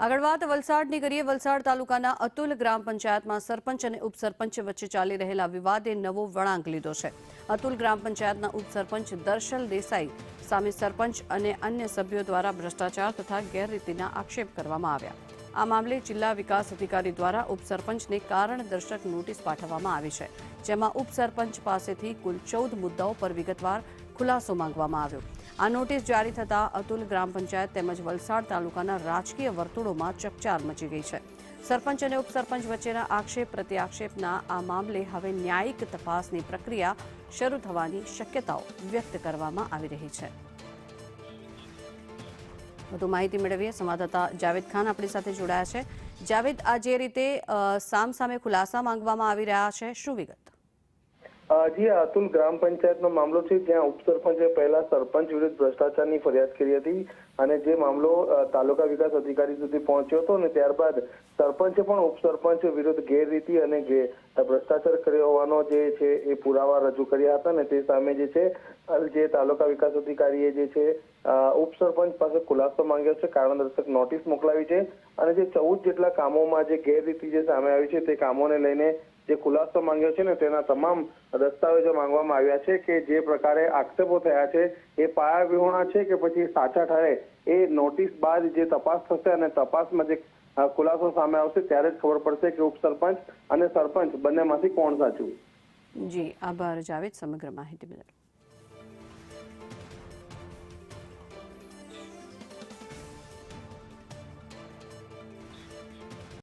આગળ વાત વલસાડની કરીએ। વલસાડ તાલુકાના અતુલ ગ્રામ પંચાયતમાં સરપંચ અને ઉપસરપંચ વચ્ચે ચાલી રહેલા વિવાદે નવો વળાંક લીધો છે। અતુલ ગ્રામ પંચાયતના ઉપસરપંચ દર્શલ દેસાઈ સામે સરપંચ અને અન્ય સભ્યો દ્વારા ભ્રષ્ટાચાર તથા ગેરરીતિના આક્ષેપ કરવામાં આવ્યા। આ મામલે જિલ્લા વિકાસ અધિકારી દ્વારા ઉપસરપંચને કારણદર્શક નોટિસ પાઠવવામાં આવી છે, જેમાં ઉપસરપંચ પાસેથી કુલ 14 મુદ્દાઓ પર વિગતવાર ખુલાસો માંગવામાં આવ્યો। આ નોટિસ જારી થતાં અતુલ ગ્રામ પંચાયત તેમજ વલસાડ તાલુકાના રાજકીય વર્તુળોમાં ચકચાર મચી ગઈ છે। સરપંચ અને ઉપસરપંચ વચ્ચેના આક્ષેપ પ્રત્યાક્ષેપના આ મામલે હવે ન્યાયિક તપાસની પ્રક્રિયા શરૂ થવાની શક્યતાઓ વ્યક્ત કરવામાં આવી રહી છે। વધુ માહિતી મેળવીએ। સંવાદદાતા જાવેદ ખાન આપણી સાથે જોડાયા છે। જાવેદ, આ જે રીતે સામસામે ખુલાસા માંગવામાં આવી રહ્યા છે, શું વિગત? જી, અતુલ ગ્રામ પંચાયતનો મામલો છે, જ્યાં ઉપસરપંચે પહેલા સરપંચ વિરુદ્ધ ભ્રષ્ટાચારની ફરિયાદ કરી હતી અને જે મામલો તાલુકા વિકાસ અધિકારી સુધી પહોંચ્યો હતો અને ત્યારબાદ સરપંચે પણ ઉપસરપંચ વિરુદ્ધ ગેરરીતિ અને ભ્રષ્ટાચાર કર્યો હોવાનો જે છે એ પુરાવા રજૂ કર્યા હતા અને તે સામે જે તાલુકા વિકાસ અધિકારીએ જે છે ઉપસરપંચ પાસે ખુલાસો માંગ્યો છે, કારણદર્શક નોટિસ મોકલાવી છે અને જે 14 જેટલા કામોમાં જે ગેરરીતિ જે સામે આવી છે તે કામોને લઈને જે ખુલાસો માંગ્યો છે ને તેના તમામ દસ્તાવેજો માંગવામાં આવ્યા છે કે જે પ્રકારે આક્ષેપો થયા છે એ પાયાવિહોણા છે કે પછી સાચા ઠરે એ નોટિસ બાદ જે તપાસ થશે અને તપાસમાં જે ખુલાસો સામે આવશે ત્યારે જ ખબર પડશે કે ઉપસરપંચ અને સરપંચ બંનેમાંથી કોણ સાચું। જી, આભાર જાવેદ સમગ્ર માહિતી બદલ।